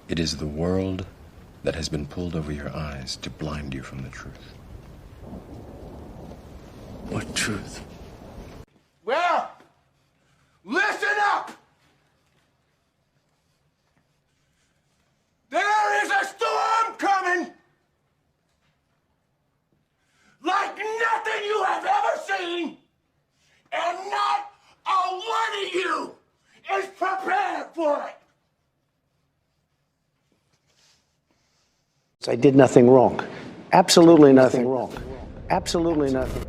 It is the world that has been pulled over your eyes to blind you from the truth. What truth? Well, listen up! There is a storm coming! Like nothing you have ever seen! And not a one of you is prepared for it! I did nothing wrong. Absolutely nothing wrong. Absolutely nothing.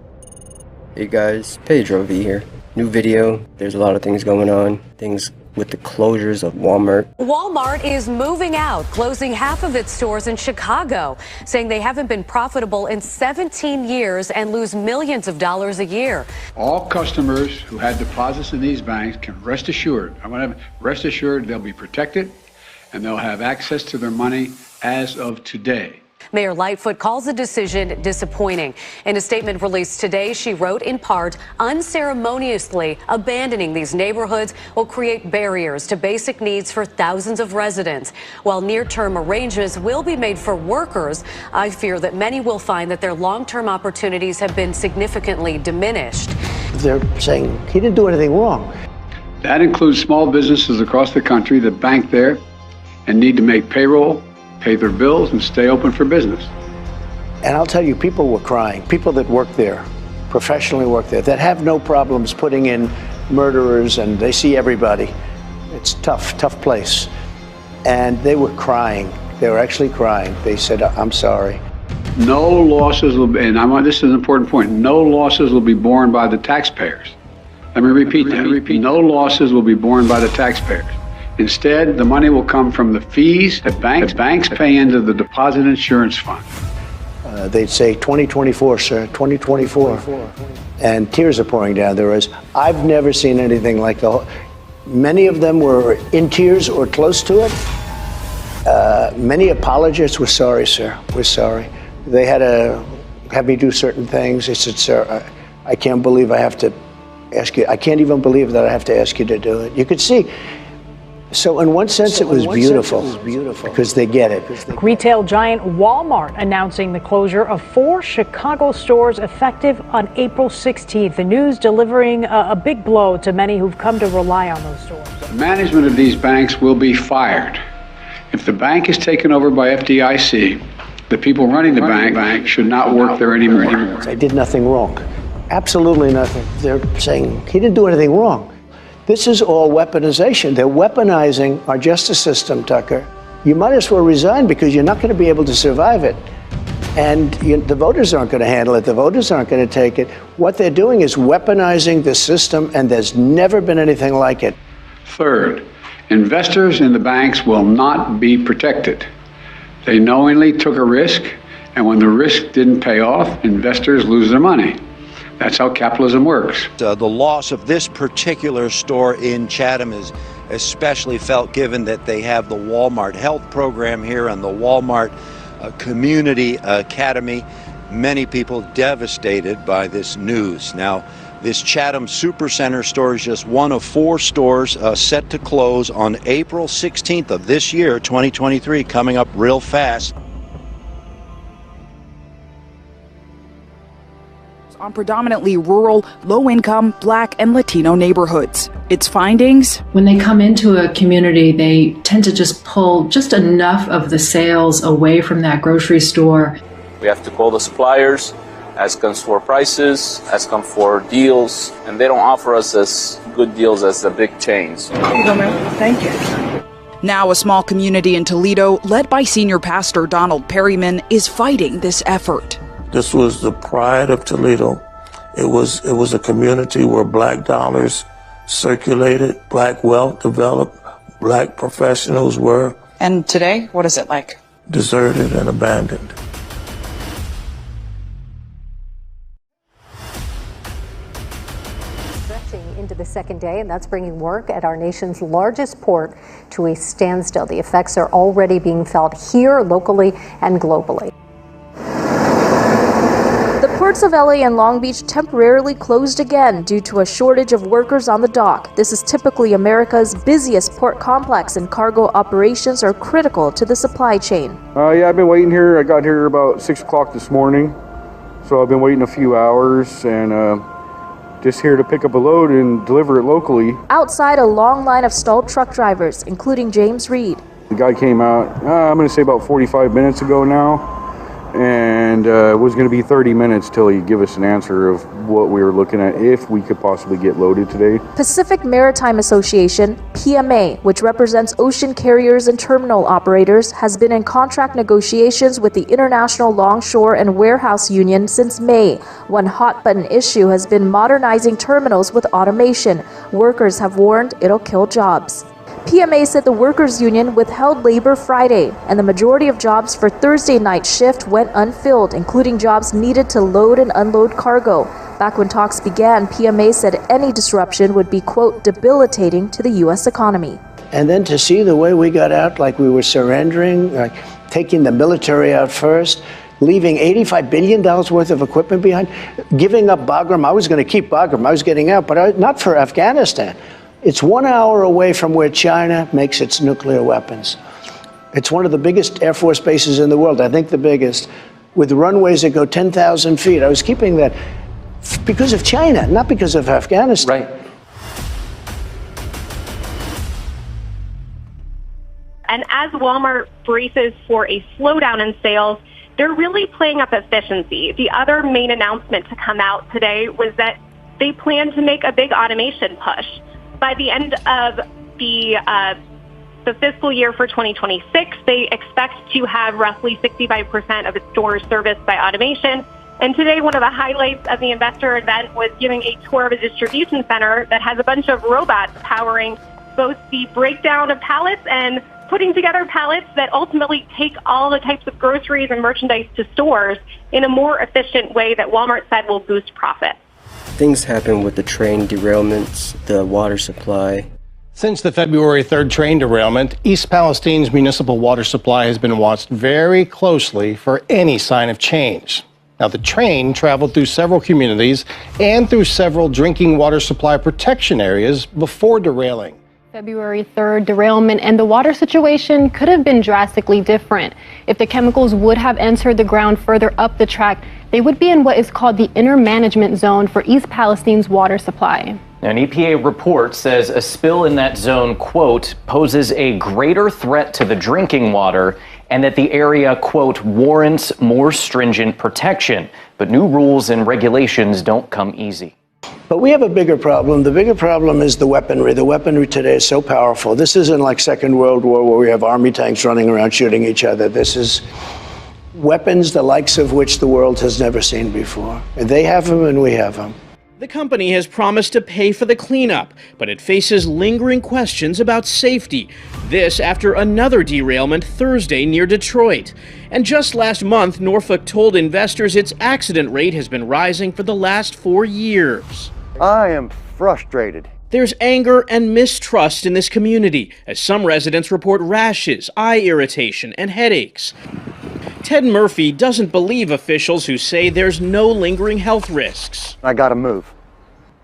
Hey guys, Pedro V here. New video. There's a lot of things going on. Things with the closures of Walmart. Walmart is moving out, closing half of its stores in Chicago, saying they haven't been profitable in 17 years and lose millions of dollars a year. All customers who had deposits in these banks can rest assured, rest assured they'll be protected and they'll have access to their money as of today. Mayor Lightfoot calls the decision disappointing. In a statement released today, she wrote, in part, unceremoniously abandoning these neighborhoods will create barriers to basic needs for thousands of residents. While near-term arrangements will be made for workers, I fear that many will find that their long-term opportunities have been significantly diminished. They're saying he didn't do anything wrong. That includes small businesses across the country that bank there and need to make payroll, pay their bills, and stay open for business. And I'll tell you, people were crying. People that work there, professionally work there, that have no problems putting in murderers, and they see everybody. It's tough place. And they were crying. They were actually crying. They said, I'm sorry. No losses will be, and this is an important point, no losses will be borne by the taxpayers. Let me repeat that. No losses will be borne by the taxpayers. Instead, the money will come from the fees that banks pay into the deposit insurance fund. They'd say 2024, sir, 2024. And tears are pouring down their eyes. I've never seen anything like the whole. Many of them were in tears or close to it. Many apologists were sorry, sir. We're sorry. They had to have me do certain things. They said, sir, I can't believe I have to ask you. I can't even believe that I have to ask you to do it. You could see. So in one sense, it was beautiful because they get it. Retail giant Walmart announcing the closure of 4 Chicago stores effective on April 16th. The news delivering a big blow to many who've come to rely on those stores. The management of these banks will be fired. If the bank is taken over by FDIC, the people running the bank should not work there anymore. I did nothing wrong. Absolutely nothing. They're saying he didn't do anything wrong. This is all weaponization. They're weaponizing our justice system, Tucker. You might as well resign because you're not going to be able to survive it. And the voters aren't going to handle it. The voters aren't going to take it. What they're doing is weaponizing the system, and there's never been anything like it. Third, investors in the banks will not be protected. They knowingly took a risk, and when the risk didn't pay off, investors lose their money. That's how capitalism works. The loss of this particular store in Chatham is especially felt given that they have the Walmart Health Program here and the Walmart Community Academy. Many people devastated by this news. Now, this Chatham Supercenter store is just one of 4 stores set to close on April 16th of this year, 2023, coming up real fast. On predominantly rural, low-income, Black and Latino neighborhoods. Its findings? When they come into a community, they tend to just pull just enough of the sales away from that grocery store. We have to call the suppliers, ask them for prices, ask them for deals, and they don't offer us as good deals as the big chains. Here you go, ma'am. Thank you. Now a small community in Toledo, led by senior pastor Donald Perryman, is fighting this effort. This was the pride of Toledo. It was a community where Black dollars circulated, Black wealth developed, Black professionals were. And today, what is it like? Deserted and abandoned. Stretching into the second day, and that's bringing work at our nation's largest port to a standstill. The effects are already being felt here, locally, and globally. ports of LA and Long Beach temporarily closed again due to a shortage of workers on the dock. This is typically America's busiest port complex, and cargo operations are critical to the supply chain. Yeah, I've been waiting here. I got here about 6 o'clock this morning, so I've been waiting a few hours and just here to pick up a load and deliver it locally. Outside, a long line of stalled truck drivers, including James Reed. The guy came out, I'm going to say about 45 minutes ago now, and it was going to be 30 minutes till he'd give us an answer of what we were looking at, if we could possibly get loaded today. Pacific Maritime Association, PMA, which represents ocean carriers and terminal operators, has been in contract negotiations with the International Longshore and Warehouse Union since May. One hot-button issue has been modernizing terminals with automation. Workers have warned it'll kill jobs. PMA said the workers' union withheld labor Friday, and the majority of jobs for Thursday night shift went unfilled, including jobs needed to load and unload cargo. Back when talks began, PMA said any disruption would be, quote, debilitating to the U.S. economy. And then to see the way we got out, like we were surrendering, like taking the military out first, leaving $85 billion worth of equipment behind, giving up Bagram. I was going to keep Bagram. I was getting out, but not for Afghanistan. It's 1 hour away from where China makes its nuclear weapons. It's one of the biggest Air Force bases in the world, I think the biggest, with runways that go 10,000 feet. I was keeping that because of China, not because of Afghanistan. Right. And as Walmart braces for a slowdown in sales, they're really playing up efficiency. The other main announcement to come out today was that they plan to make a big automation push. By the end of the fiscal year for 2026, they expect to have roughly 65% of its stores serviced by automation. And today, one of the highlights of the investor event was giving a tour of a distribution center that has a bunch of robots powering both the breakdown of pallets and putting together pallets that ultimately take all the types of groceries and merchandise to stores in a more efficient way that Walmart said will boost profit. Things happen with the train derailments, the water supply. Since the February 3rd train derailment, East Palestine's municipal water supply has been watched very closely for any sign of change. Now, the train traveled through several communities and through several drinking water supply protection areas before derailing. February 3rd derailment, and the water situation could have been drastically different. If the chemicals would have entered the ground further up the track, they would be in what is called the inner management zone for East Palestine's water supply. An EPA report says a spill in that zone, quote, poses a greater threat to the drinking water, and that the area, quote, warrants more stringent protection. But new rules and regulations don't come easy. But we have a bigger problem. The bigger problem is the weaponry. The weaponry today is so powerful. This isn't like Second World War where we have army tanks running around shooting each other. This is weapons the likes of which the world has never seen before. And they have them and we have them. The company has promised to pay for the cleanup, but it faces lingering questions about safety. This after another derailment Thursday near Detroit. And just last month, Norfolk told investors its accident rate has been rising for the last 4 years. I am frustrated. There's anger and mistrust in this community, as some residents report rashes, eye irritation, and headaches. Ted Murphy doesn't believe officials who say there's no lingering health risks. I gotta move,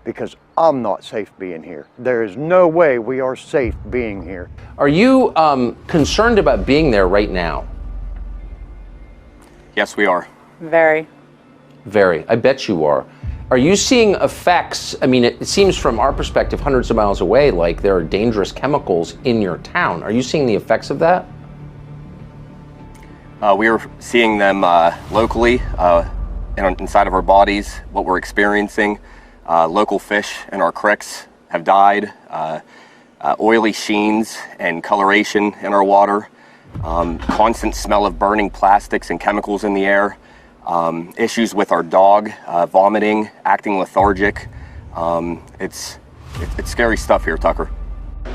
because I'm not safe being here. There is no way we are safe being here. Are you concerned about being there right now? Yes, we are. Very. Very. I bet you are. Are you seeing effects? I mean, it seems from our perspective, hundreds of miles away, like there are dangerous chemicals in your town. Are you seeing the effects of that? We are seeing them locally inside of our bodies, what we're experiencing. Local fish in our creeks have died. Oily sheens and coloration in our water. Constant smell of burning plastics and chemicals in the air. Issues with our dog, vomiting, acting lethargic. It's scary stuff here, Tucker.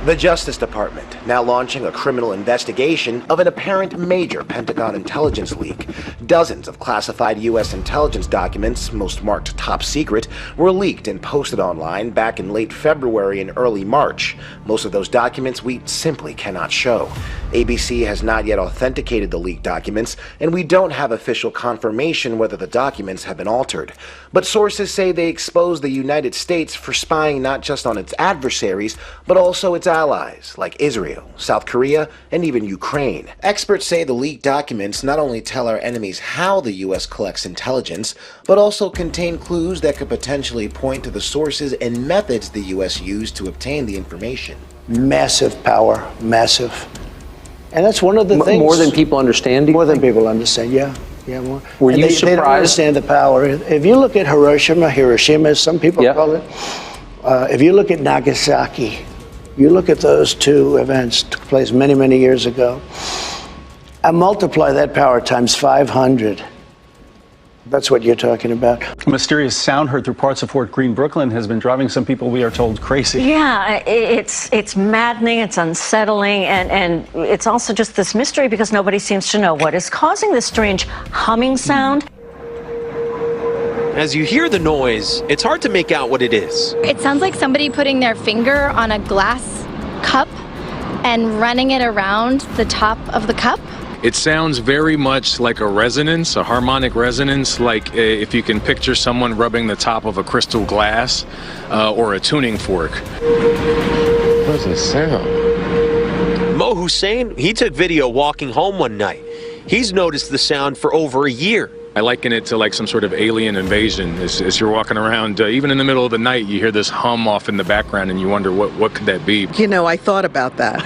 The Justice Department now launching a criminal investigation of an apparent major Pentagon intelligence leak. Dozens of classified U.S. intelligence documents, most marked top secret, were leaked and posted online back in late February and early March. Most of those documents we simply cannot show. ABC has not yet authenticated the leaked documents, and we don't have official confirmation whether the documents have been altered. But sources say they expose the United States for spying not just on its adversaries, but also its allies, like Israel, South Korea, and even Ukraine. Experts say the leaked documents not only tell our enemies how the U.S. collects intelligence, but also contain clues that could potentially point to the sources and methods the U.S. used to obtain the information. Massive power, massive. And that's one of the things. More than people understand? More than people understand, yeah. Yeah, more. Were you surprised? They don't understand the power. If you look at Hiroshima, as some people call it, if you look at Nagasaki, you look at those two events took place many, many years ago, and multiply that power times 500. That's what you're talking about. A mysterious sound heard through parts of Fort Greene, Brooklyn, has been driving some people, we are told, crazy. Yeah, it's maddening, it's unsettling, and it's also just this mystery because nobody seems to know what is causing this strange humming sound. As you hear the noise, it's hard to make out what it is. It sounds like somebody putting their finger on a glass cup and running it around the top of the cup. It sounds very much like a resonance, a harmonic resonance, like if you can picture someone rubbing the top of a crystal glass or a tuning fork. What's the sound? Mo Hussein, he took video walking home one night. He's noticed the sound for over a year. I liken it to like some sort of alien invasion. As you're walking around, even in the middle of the night, you hear this hum off in the background and you wonder what could that be? You know, I thought about that.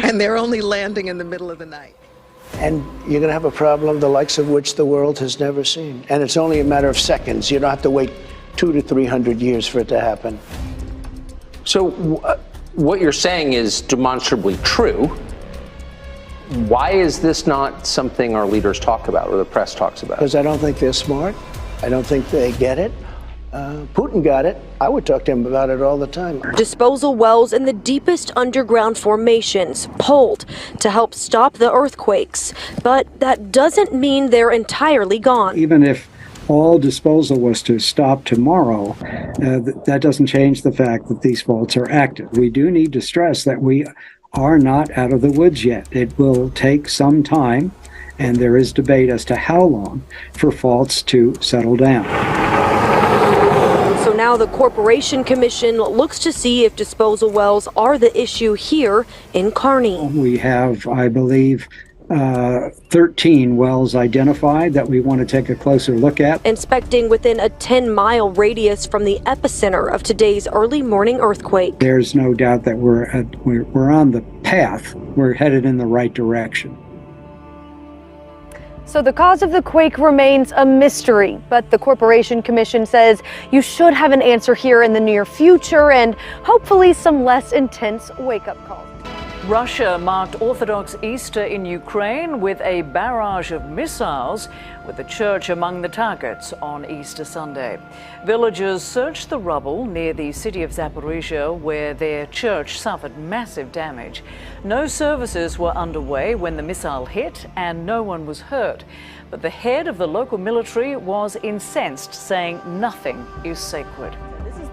And they're only landing in the middle of the night. And you're going to have a problem the likes of which the world has never seen. And it's only a matter of seconds. You don't have to wait 200 to 300 years for it to happen. So what you're saying is demonstrably true. Why is this not something our leaders talk about or the press talks about? Because I don't think they're smart. I don't think they get it. Putin got it. I would talk to him about it all the time. Disposal wells in the deepest underground formations pulled to help stop the earthquakes. But that doesn't mean they're entirely gone. Even if all disposal was to stop tomorrow, that doesn't change the fact that these faults are active. We do need to stress that we are not out of the woods yet. It will take some time, and there is debate as to how long, for faults to settle down. So now the Corporation Commission looks to see if disposal wells are the issue here in Kearney. We have, I believe, 13 wells identified that we want to take a closer look at. Inspecting within a 10-mile radius from the epicenter of today's early morning earthquake. There's no doubt that we're on the path. We're headed in the right direction. So the cause of the quake remains a mystery, but the Corporation Commission says you should have an answer here in the near future and hopefully some less intense wake-up calls. Russia marked Orthodox Easter in Ukraine with a barrage of missiles, with the church among the targets on Easter Sunday. Villagers searched the rubble near the city of Zaporizhia, where their church suffered massive damage. No services were underway when the missile hit, and no one was hurt. But the head of the local military was incensed, saying nothing is sacred.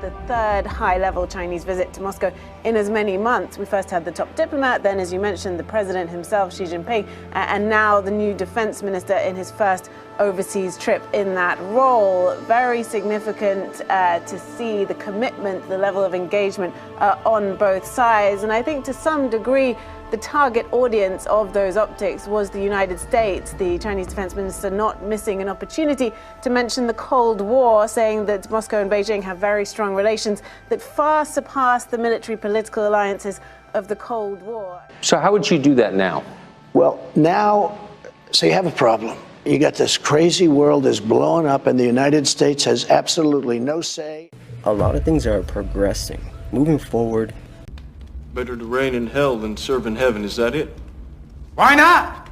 The third high-level Chinese visit to Moscow in as many months. We first had the top diplomat, then, as you mentioned, the president himself, Xi Jinping, and now the new defense minister in his first overseas trip in that role. Very significant to see the commitment, the level of engagement on both sides. And I think to some degree, the target audience of those optics was the United States, the Chinese defense minister not missing an opportunity to mention the Cold War, saying that Moscow and Beijing have very strong relations that far surpass the military-political alliances of the Cold War. So how would you do that now? Well, now, so you have a problem. You got this crazy world is blowing up, and the United States has absolutely no say. A lot of things are progressing, moving forward. Better to reign in hell than serve in heaven, is that it? Why not?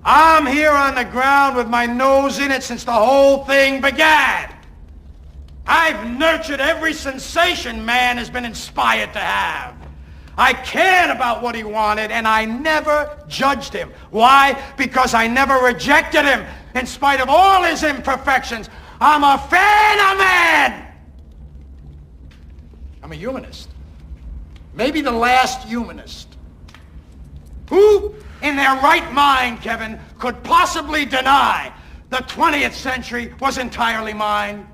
I'm here on the ground with my nose in it since the whole thing began. I've nurtured every sensation man has been inspired to have. I cared about what he wanted, and I never judged him. Why? Because I never rejected him, in spite of all his imperfections. I'm a fan of man! I'm a humanist. Maybe the last humanist. Who, in their right mind, Kevin, could possibly deny the 20th century was entirely mine?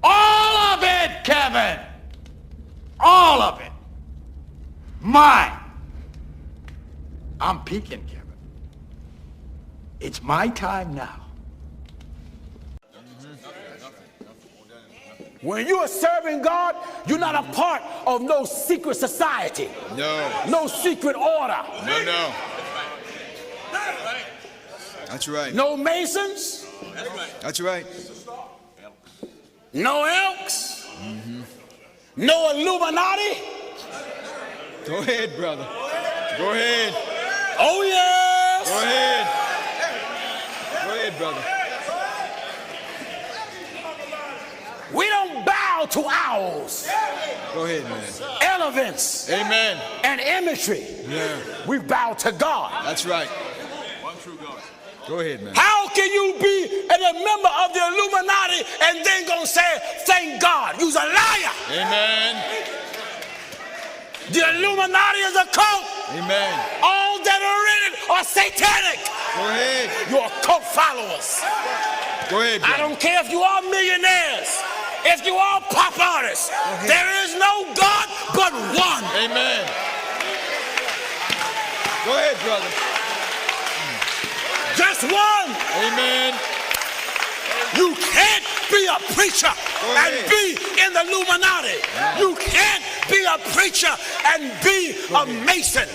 All of it, Kevin! All of it. Mine. I'm peaking, Kevin. It's my time now. When you are serving God, you're not a part of no secret society. No. No secret order. No. That's right. No Masons. That's right. No Elks. No Illuminati. Go ahead, brother. Go ahead. Oh, yes. Go ahead. Go ahead, brother. We don't bow to owls. Go ahead, man. Elephants. Amen. And imagery. Yeah. We bow to God. That's right. One true God. Go ahead, man. How can you be a member of the Illuminati and then gonna say, thank God? You's a liar. Amen. The Illuminati is a cult. Amen. All that are in it are satanic. Go ahead. You're cult followers. Go ahead, I don't care if you are millionaires, if you are pop artists. There is no God but one. Amen. Go ahead, brother. Just one. Amen. You can't be a preacher and be in the Illuminati. You can't be a preacher and be a Mason.